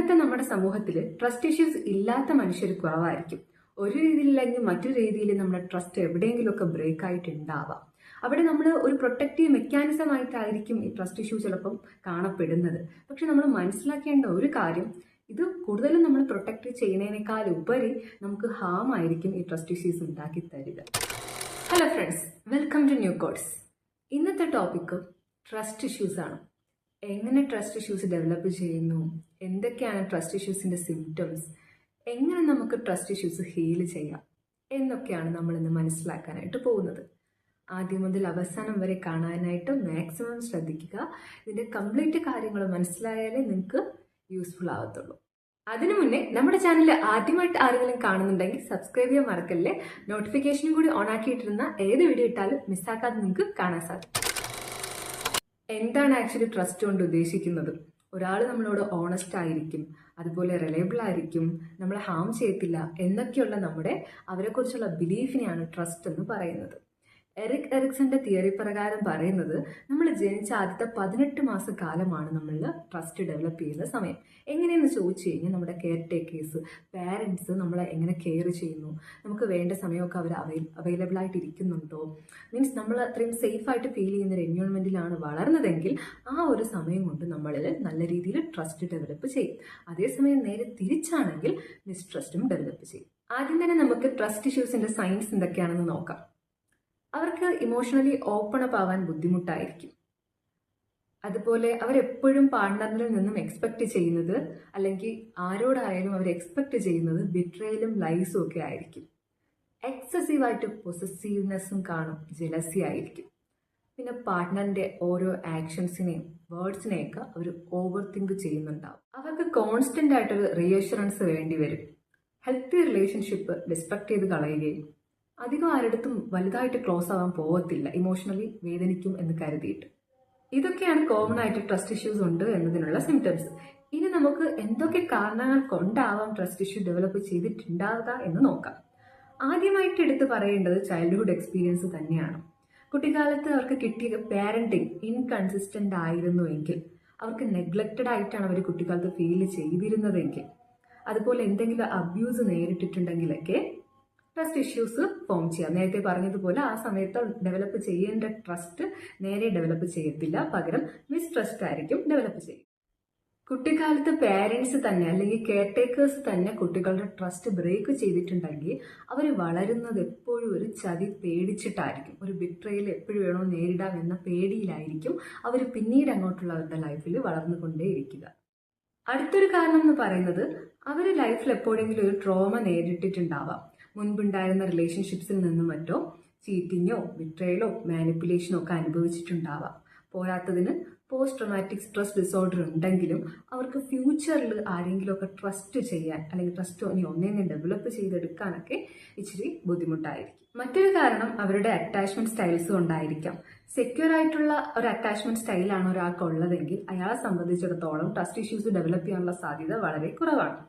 ഇന്നത്തെ നമ്മുടെ സമൂഹത്തിൽ ട്രസ്റ്റ് ഇഷ്യൂസ് ഇല്ലാത്ത മനുഷ്യർ കുറവായിരിക്കും. ഒരു രീതിയിലല്ലെങ്കിൽ മറ്റൊരു രീതിയിൽ നമ്മുടെ ട്രസ്റ്റ് എവിടെയെങ്കിലുമൊക്കെ ബ്രേക്ക് ആയിട്ടുണ്ടാവാം. അവിടെ നമ്മൾ ഒരു പ്രൊട്ടക്റ്റീവ് മെക്കാനിസം ആയിട്ടായിരിക്കും ഈ ട്രസ്റ്റ് ഇഷ്യൂ ചിലപ്പം കാണപ്പെടുന്നത്. പക്ഷെ നമ്മൾ മനസ്സിലാക്കേണ്ട ഒരു കാര്യം, ഇത് കൂടുതലും നമ്മൾ പ്രൊട്ടക്റ്റ് ചെയ്യുന്നതിനേക്കാൾ ഉപരി നമുക്ക് ഹാം ആയിരിക്കും ഈ ട്രസ്റ്റ് ഇഷ്യൂസ് ഉണ്ടാക്കി തരിക. Hello friends, welcome to new codes. ഇന്നത്തെ ടോപ്പിക്ക് ട്രസ്റ്റ് ഇഷ്യൂസ് ആണ്. എങ്ങനെ ട്രസ്റ്റ് ഇഷ്യൂസ് ഡെവലപ്പ് ചെയ്യുന്നു, എന്തൊക്കെയാണ് ട്രസ്റ്റ് ഇഷ്യൂസിന്റെ സിംറ്റംസ്, എങ്ങനെ നമുക്ക് ട്രസ്റ്റ് ഇഷ്യൂസ് ഹീൽ ചെയ്യാം എന്നൊക്കെയാണ് നമ്മൾ ഇന്ന് മനസ്സിലാക്കാനായിട്ട് പോകുന്നത്. ആദ്യം മുതൽ അവസാനം വരെ കാണാനായിട്ട് മാക്സിമം ശ്രദ്ധിക്കുക. ഇതിന്റെ കംപ്ലീറ്റ് കാര്യങ്ങൾ മനസ്സിലായാലേ നിങ്ങൾക്ക് യൂസ്ഫുൾ ആവത്തുള്ളൂ. അതിനു മുന്നേ നമ്മുടെ ചാനൽ ആദ്യമായിട്ട് ആരെങ്കിലും കാണുന്നുണ്ടെങ്കിൽ സബ്സ്ക്രൈബ് ചെയ്യാൻ മറക്കല്ലേ. നോട്ടിഫിക്കേഷനും കൂടി ഓൺ ആക്കിയിട്ടിരുന്ന ഏത് വീഡിയോ ഇട്ടാലും മിസ്സാക്കാതെ നിങ്ങൾക്ക് കാണാൻ സാധിക്കും. എന്താണ് ആക്ച്വലി ട്രസ്റ്റ് കൊണ്ട് ഉദ്ദേശിക്കുന്നത്? ഒരാൾ നമ്മളോട് ഓണസ്റ്റ് ആയിരിക്കും, അതുപോലെ റിലയബിൾ ആയിരിക്കും, നമ്മളെ ഹാം ചെയ്യത്തില്ല എന്നൊക്കെയുള്ള നമ്മുടെ അവരെക്കുറിച്ചുള്ള ബിലീഫിനെയാണ് ട്രസ്റ്റ് എന്ന് പറയുന്നത്. എറിക് എറിക്സന്റെ തിയറി പ്രകാരം പറയുന്നത്, നമ്മൾ ജനിച്ച ആദ്യത്തെ 18 മാസക്കാലമാണ് നമ്മൾ ട്രസ്റ്റ് ഡെവലപ്പ് ചെയ്യുന്ന സമയം. എങ്ങനെയെന്ന് ചോദിച്ചു കഴിഞ്ഞാൽ നമ്മുടെ കെയർ ടേക്കേഴ്സ്, പാരൻസ് നമ്മളെ എങ്ങനെ കെയർ ചെയ്യുന്നു, നമുക്ക് വേണ്ട സമയമൊക്കെ അവർ അവൈലബിൾ ആയിട്ട് ഇരിക്കുന്നുണ്ടോ, മീൻസ് നമ്മൾ അത്രയും സേഫ് ആയിട്ട് ഫീൽ ചെയ്യുന്ന ഒരു എൻവയോൺമെന്റിലാണ് വളർന്നതെങ്കിൽ ആ ഒരു സമയം കൊണ്ട് നമ്മളിൽ നല്ല രീതിയിൽ ട്രസ്റ്റ് ഡെവലപ്പ് ചെയ്യും. അതേസമയം നേരെ തിരിച്ചാണെങ്കിൽ മിസ്ട്രസ്റ്റും ഡെവലപ്പ് ചെയ്യും. ആദ്യം തന്നെ നമുക്ക് ട്രസ്റ്റ് ഇഷ്യൂസിന്റെ സയൻസ് എന്തൊക്കെയാണെന്ന് നോക്കാം. അവർക്ക് ഇമോഷണലി ഓപ്പൺ അപ്പ് ആവാൻ ബുദ്ധിമുട്ടായിരിക്കും. അതുപോലെ അവരെപ്പോഴും പാർട്ട്ണറിൽ നിന്നും എക്സ്പെക്ട് ചെയ്യുന്നത്, അല്ലെങ്കിൽ ആരോടായാലും അവർ എക്സ്പെക്ട് ചെയ്യുന്നത് ബിട്രയലും ലൈസും ഒക്കെ ആയിരിക്കും. എക്സസീവായിട്ട് പൊസസീവ്നെസ്സും കാണും, ജെലസി ആയിരിക്കും. പിന്നെ പാർട്ട്ണറിന്റെ ഓരോ ആക്ഷൻസിനെയും വേർഡ്സിനെയൊക്കെ അവർ ഓവർ തിങ്ക് ചെയ്യുന്നുണ്ടാവും. അവർക്ക് കോൺസ്റ്റന്റ് ആയിട്ടൊരു റീഅഷുറൻസ് വേണ്ടി വരും. ഹെൽത്തി റിലേഷൻഷിപ്പ് റെസ്പെക്ട് ചെയ്ത് കളയുകയും അധികം ആരുടെടുത്തും വലുതായിട്ട് ക്ലോസ് ആവാൻ പോകത്തില്ല, ഇമോഷണലി വേദനിക്കും എന്ന് കരുതിയിട്ട്. ഇതൊക്കെയാണ് കോമൺ ആയിട്ട് ട്രസ്റ്റ് ഇഷ്യൂസ് ഉണ്ട് എന്നതിനുള്ള സിംറ്റംസ്. ഇനി നമുക്ക് എന്തൊക്കെ കാരണങ്ങൾ കൊണ്ടാവാം ട്രസ്റ്റ് ഇഷ്യൂ ഡെവലപ്പ് ചെയ്തിട്ടുണ്ടാവുക എന്ന് നോക്കാം. ആദ്യമായിട്ട് എടുത്ത് പറയേണ്ടത് ചൈൽഡ്ഹുഡ് എക്സ്പീരിയൻസ് തന്നെയാണ്. കുട്ടിക്കാലത്ത് അവർക്ക് കിട്ടിയ പാരന്റിങ് ഇൻകൺസിസ്റ്റന്റ് ആയിരുന്നുവെങ്കിൽ, അവർക്ക് നെഗ്ലക്റ്റഡ് ആയിട്ടാണ് അവർ കുട്ടിക്കാലത്ത് ഫീൽ ചെയ്തിരുന്നതെങ്കിൽ, അതുപോലെ എന്തെങ്കിലും അബ്യൂസ് നേരിട്ടിട്ടുണ്ടെങ്കിലൊക്കെ ട്രസ്റ്റ് ഇഷ്യൂസ് ഫോം ചെയ്യാം. നേരത്തെ പറഞ്ഞതുപോലെ ആ സമയത്ത് ഡെവലപ്പ് ചെയ്യേണ്ട ട്രസ്റ്റ് നേരെ ഡെവലപ്പ് ചെയ്യത്തില്ല, പകരം മിസ്ട്രസ്റ്റ് ആയിരിക്കും ഡെവലപ്പ് ചെയ്യും. കുട്ടിക്കാലത്ത് പേരൻസ് തന്നെ അല്ലെങ്കിൽ കെയർ ടേക്കേഴ്സ് തന്നെ കുട്ടികളുടെ ട്രസ്റ്റ് ബ്രേക്ക് ചെയ്തിട്ടുണ്ടെങ്കിൽ അവർ വളരുന്നത് എപ്പോഴും ഒരു ചതി പേടിച്ചിട്ടായിരിക്കും. ഒരു ബിട്രയൽ എപ്പോഴും വേണോ നേരിടാം എന്ന പേടിയിലായിരിക്കും അവർ പിന്നീട് അങ്ങോട്ടുള്ള അവരുടെ ലൈഫിൽ വളർന്നുകൊണ്ടേയിരിക്കുക. അടുത്തൊരു കാരണം എന്ന് പറയുന്നത്, അവർ ലൈഫിൽ എപ്പോഴെങ്കിലും ഒരു ട്രോമ നേരിട്ടിട്ടുണ്ടാവാം. മുൻപുണ്ടായിരുന്ന റിലേഷൻഷിപ്സിൽ നിന്നും മറ്റോ ചീറ്റിങ്ങോ ബിട്രയലോ മാനിപ്പുലേഷനോ ഒക്കെ അനുഭവിച്ചിട്ടുണ്ടാവാം. പോരാത്തതിന് പോസ്റ്റ് ട്രോമാറ്റിക് സ്ട്രെസ് ഡിസോർഡർ ഉണ്ടെങ്കിലും അവർക്ക് ഫ്യൂച്ചറിൽ ആരെങ്കിലും ഒക്കെ ട്രസ്റ്റ് ചെയ്യാൻ അല്ലെങ്കിൽ ട്രസ്റ്റ് ഒന്നേന്ന് ഡെവലപ്പ് ചെയ്തെടുക്കാനൊക്കെ ഇച്ചിരി ബുദ്ധിമുട്ടായിരിക്കും. മറ്റൊരു കാരണം അവരുടെ അറ്റാച്ച്മെന്റ് സ്റ്റൈൽസ് കൊണ്ടായിരിക്കാം. സെക്യൂർ ആയിട്ടുള്ള ഒരു അറ്റാച്ച്മെന്റ് സ്റ്റൈലാണ് ഒരാൾക്ക് ഉള്ളതെങ്കിൽ അയാളെ സംബന്ധിച്ചിടത്തോളം ട്രസ്റ്റ് ഇഷ്യൂസ് ഡെവലപ്പ് ചെയ്യാനുള്ള സാധ്യത വളരെ കുറവാണ്.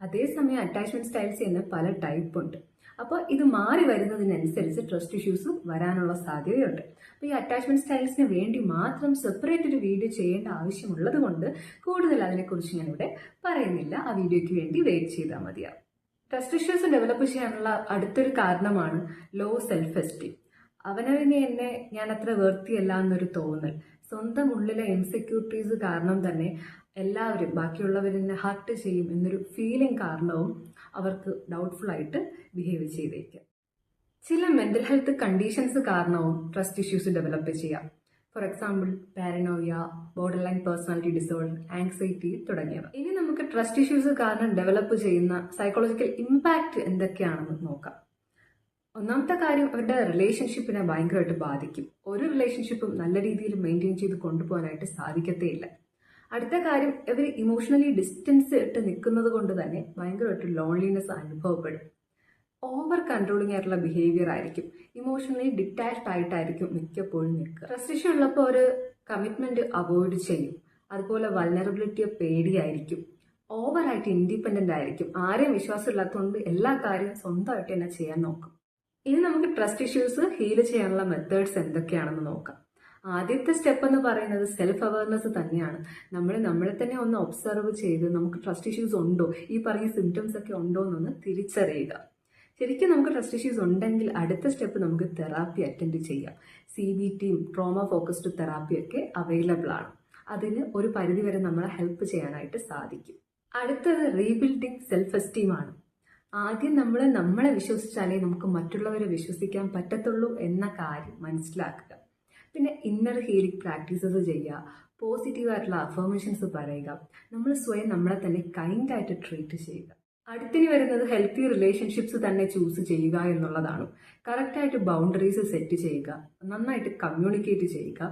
അതേസമയം അറ്റാച്ച്മെന്റ് സ്റ്റൈൽസ് തന്നെ പല ടൈപ്പ് ഉണ്ട്. അപ്പോൾ ഇത് മാറി വരുന്നതിനനുസരിച്ച് ട്രസ്റ്റ് ഇഷ്യൂസ് വരാനുള്ള സാധ്യതയുണ്ട്. അപ്പോൾ ഈ അറ്റാച്ച്മെന്റ് സ്റ്റൈൽസിന് വേണ്ടി മാത്രം സെപ്പറേറ്റ് ഒരു വീഡിയോ ചെയ്യേണ്ട ആവശ്യമുള്ളത് കൊണ്ട് കൂടുതൽ അതിനെക്കുറിച്ച് ഞാനിവിടെ പറയുന്നില്ല. ആ വീഡിയോയ്ക്ക് വേണ്ടി വെയിറ്റ് ചെയ്താൽ മതിയാവും. ട്രസ്റ്റ് ഇഷ്യൂസ് ഡെവലപ്പ് ചെയ്യാനുള്ള അടുത്തൊരു കാരണമാണ് ലോ സെൽഫ് എസ്റ്റീം. അവനവനെ എന്നെ ഞാൻ അത്ര വേർത്തിയല്ല എന്നൊരു തോന്നൽ. സ്വന്തം ഉള്ളിലെ ഇൻസെക്യൂരിറ്റീസ് കാരണം തന്നെ എല്ലാവരും ബാക്കിയുള്ളവരെന്നെ ഹർട്ട് ചെയ്യും എന്നൊരു ഫീലിംഗ് കാരണവും അവർക്ക് ഡൗട്ട്ഫുൾ ആയിട്ട് ബിഹേവ് ചെയ്തേക്കാം. ചില മെന്റൽ ഹെൽത്ത് കണ്ടീഷൻസ് കാരണവും ട്രസ്റ്റ് ഇഷ്യൂസ് ഡെവലപ്പ് ചെയ്യാം. For example paranoia, border line personality disorder, anxiety തുടങ്ങിയവ. ഇനി നമുക്ക് ട്രസ്റ്റ് ഇഷ്യൂസ് കാരണം ഡെവലപ്പ് ചെയ്യുന്ന സൈക്കോളജിക്കൽ ഇമ്പാക്റ്റ് എന്തൊക്കെയാണെന്ന് നോക്കാം. ഒന്നാമത്തെ കാര്യം, അവരുടെ റിലേഷൻഷിപ്പിനെ ഭയങ്കരമായിട്ട് ബാധിക്കും. ഒരു റിലേഷൻഷിപ്പും നല്ല രീതിയിൽ മെയിൻറ്റെയിൻ ചെയ്ത് കൊണ്ടുപോകാനായിട്ട് സാധിക്കത്തേയില്ല. അടുത്ത കാര്യം, ഇവർ ഇമോഷണലി ഡിസ്റ്റൻസ് ഇട്ട് നിൽക്കുന്നത് കൊണ്ട് തന്നെ ഭയങ്കരമായിട്ട് ലോൺലിനെസ് അനുഭവപ്പെടും. ഓവർ കൺട്രോളിങ് ആയിട്ടുള്ള ബിഹേവിയർ ആയിരിക്കും. ഇമോഷണലി ഡിറ്റാച്ച്ഡ് ആയിട്ടായിരിക്കും മിക്കപ്പോഴും നിൽക്കുക. ട്രസ്റ്റ് ഇഷ്യൂ ഉള്ളപ്പോൾ ഒരു കമ്മിറ്റ്മെന്റ് അവോയ്ഡ് ചെയ്യും. അതുപോലെ വൾനറബിലിറ്റിയെ പേടിയായിരിക്കും. ഓവറായിട്ട് ഇൻഡിപെൻഡന്റ് ആയിരിക്കും. ആരെയും വിശ്വാസം ഇല്ലാത്തതുകൊണ്ട് എല്ലാ കാര്യവും സ്വന്തമായിട്ട് തന്നെ ചെയ്യാൻ നോക്കും. ഇനി നമുക്ക് ട്രസ്റ്റ് ഇഷ്യൂസ് ഹീൽ ചെയ്യാനുള്ള മെത്തേഡ്സ് എന്തൊക്കെയാണെന്ന് നോക്കാം. ആദ്യത്തെ സ്റ്റെപ്പ് എന്ന് പറയുന്നത് സെൽഫ് അവയർനെസ് തന്നെയാണ്. നമ്മൾ നമ്മളെ തന്നെ ഒന്ന് ഒബ്സർവ് ചെയ്ത് നമുക്ക് ട്രസ്റ്റ് ഇഷ്യൂസ് ഉണ്ടോ, ഈ പറയുന്ന സിംറ്റംസ് ഒക്കെ ഉണ്ടോ എന്നൊന്ന് തിരിച്ചറിയുക. ശരിക്കും നമുക്ക് ട്രസ്റ്റ് ഇഷ്യൂസ് ഉണ്ടെങ്കിൽ അടുത്ത സ്റ്റെപ്പ് നമുക്ക് തെറാപ്പി അറ്റൻഡ് ചെയ്യാം. CBTയും ട്രോമ ഫോക്കസ്ഡ് തെറാപ്പിയൊക്കെ അവൈലബിൾ ആണ്. അതിന് ഒരു പരിധിവരെ നമ്മളെ ഹെൽപ്പ് ചെയ്യാനായിട്ട് സാധിക്കും. അടുത്തത് റീബിൽഡിംഗ് സെൽഫ് എസ്റ്റീം ആണ്. ആദ്യം നമ്മളെ വിശ്വസിച്ചാലേ നമുക്ക് മറ്റുള്ളവരെ വിശ്വസിക്കാൻ പറ്റത്തുള്ളൂ എന്ന കാര്യം മനസ്സിലാക്കുക. പിന്നെ ഇന്നർ ഹീലിംഗ് പ്രാക്ടീസസ് ചെയ്യുക, പോസിറ്റീവായിട്ടുള്ള അഫർമേഷൻസ് പറയുക, നമ്മൾ സ്വയം നമ്മളെ തന്നെ കൈൻഡായിട്ട് ട്രീറ്റ് ചെയ്യുക. അടുത്തിന് വരുന്നത് ഹെൽത്തി റിലേഷൻഷിപ്സ് തന്നെ ചൂസ് ചെയ്യുക എന്നുള്ളതാണ്. കറക്റ്റായിട്ട് ബൗണ്ടറീസ് സെറ്റ് ചെയ്യുക, നന്നായിട്ട് കമ്മ്യൂണിക്കേറ്റ് ചെയ്യുക.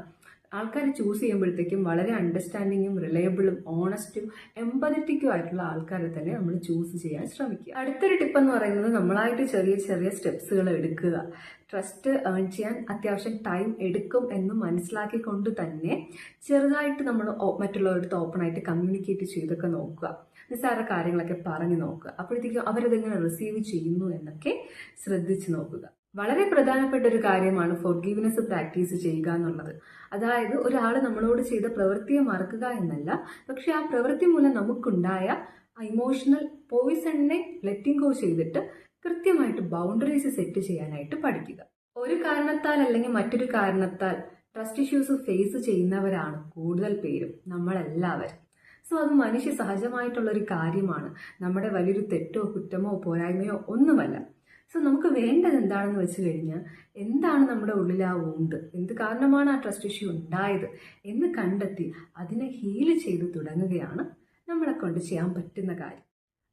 ആൾക്കാർ ചൂസ് ചെയ്യുമ്പോഴത്തേക്കും വളരെ അണ്ടർസ്റ്റാൻഡിങ്ങും റിലയബിളും ഓണസ്റ്റും എംപതറ്റിക്കും ആയിട്ടുള്ള ആൾക്കാരെ തന്നെ നമ്മൾ ചൂസ് ചെയ്യാൻ ശ്രമിക്കുക. അടുത്തൊരു ടിപ്പ് എന്ന് പറയുന്നത് നമ്മളായിട്ട് ചെറിയ ചെറിയ സ്റ്റെപ്സുകൾ എടുക്കുക. ട്രസ്റ്റ് ഏൺ ചെയ്യാൻ അത്യാവശ്യം ടൈം എടുക്കും എന്ന് മനസ്സിലാക്കിക്കൊണ്ട് തന്നെ ചെറുതായിട്ട് നമ്മൾ മറ്റുള്ളവരുടെ ഓപ്പണായിട്ട് കമ്മ്യൂണിക്കേറ്റ് ചെയ്തൊക്കെ നോക്കുക. നിസ്സാര കാര്യങ്ങളൊക്കെ പറഞ്ഞു നോക്കുക. അപ്പോഴത്തേക്കും അവരതെങ്ങനെ റിസീവ് ചെയ്യുന്നു എന്നൊക്കെ ശ്രദ്ധിച്ചു നോക്കുക. വളരെ പ്രധാനപ്പെട്ട ഒരു കാര്യമാണ് ഫോർഗീവ്നെസ് പ്രാക്ടീസ് ചെയ്യുക എന്നുള്ളത്. അതായത് ഒരാൾ നമ്മളോട് ചെയ്ത പ്രവൃത്തിയെ മറക്കുക എന്നല്ല, പക്ഷെ ആ പ്രവൃത്തി മൂലം നമുക്കുണ്ടായ ഇമോഷണൽ പോയിസണിനെ ലെറ്റിംഗ് ഗോ ചെയ്തിട്ട് കൃത്യമായിട്ട് ബൗണ്ടറീസ് സെറ്റ് ചെയ്യാനായിട്ട് പഠിക്കുക. ഒരു കാരണത്താൽ അല്ലെങ്കിൽ മറ്റൊരു കാരണത്താൽ ട്രസ്റ്റ് ഇഷ്യൂസ് ഫേസ് ചെയ്യുന്നവരാണ് കൂടുതൽ പേരും നമ്മളെല്ലാവരും. സോ അത് മനുഷ്യ സഹജമായിട്ടുള്ളൊരു കാര്യമാണ്. നമ്മുടെ വലിയൊരു തെറ്റോ കുറ്റമോ പോരായ്മയോ ഒന്നുമല്ല. സോ നമുക്ക് വേണ്ടത് എന്താണെന്ന് വെച്ച് കഴിഞ്ഞാൽ, എന്താണ് നമ്മുടെ ഉള്ളിൽ ആ ഉണ്ട്, എന്ത് കാരണമാണ് ആ ട്രസ്റ്റ് ഇഷ്യൂ ഉണ്ടായത് എന്ന് കണ്ടെത്തി അതിനെ ഹീൽ ചെയ്ത് തുടങ്ങുകയാണ് നമ്മളെ കൊണ്ട് ചെയ്യാൻ പറ്റുന്ന കാര്യം.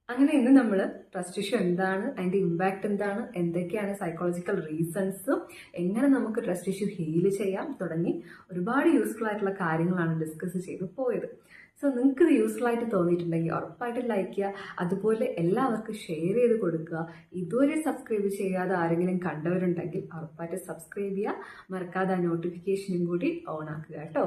അങ്ങനെ ഇന്ന് നമ്മൾ ട്രസ്റ്റ് ഇഷ്യൂ എന്താണ്, അതിൻ്റെ ഇമ്പാക്റ്റ് എന്താണ്, എന്തൊക്കെയാണ് സൈക്കോളജിക്കൽ റീസൺസ്, എങ്ങനെ നമുക്ക് ട്രസ്റ്റ് ഇഷ്യൂ ഹീൽ ചെയ്യാം തുടങ്ങി ഒരുപാട് യൂസ്ഫുൾ ആയിട്ടുള്ള കാര്യങ്ങളാണ് ഡിസ്കസ് ചെയ്ത് പോയത്. സോ നിങ്ങൾക്ക് ഇത് യൂസ്ഫുൾ ആയിട്ട് തോന്നിയിട്ടുണ്ടെങ്കിൽ ഉറപ്പായിട്ട് ലൈക്ക് ചെയ്യുക. അതുപോലെ എല്ലാവർക്കും ഷെയർ ചെയ്ത് കൊടുക്കുക. ഇതുവരെ സബ്സ്ക്രൈബ് ചെയ്യാതെ ആരെങ്കിലും കണ്ടവരുണ്ടെങ്കിൽ ഉറപ്പായിട്ട് സബ്സ്ക്രൈബ് ചെയ്യുക. മറക്കാതെ ആ നോട്ടിഫിക്കേഷനും കൂടി ഓൺ ആക്കുക കേട്ടോ.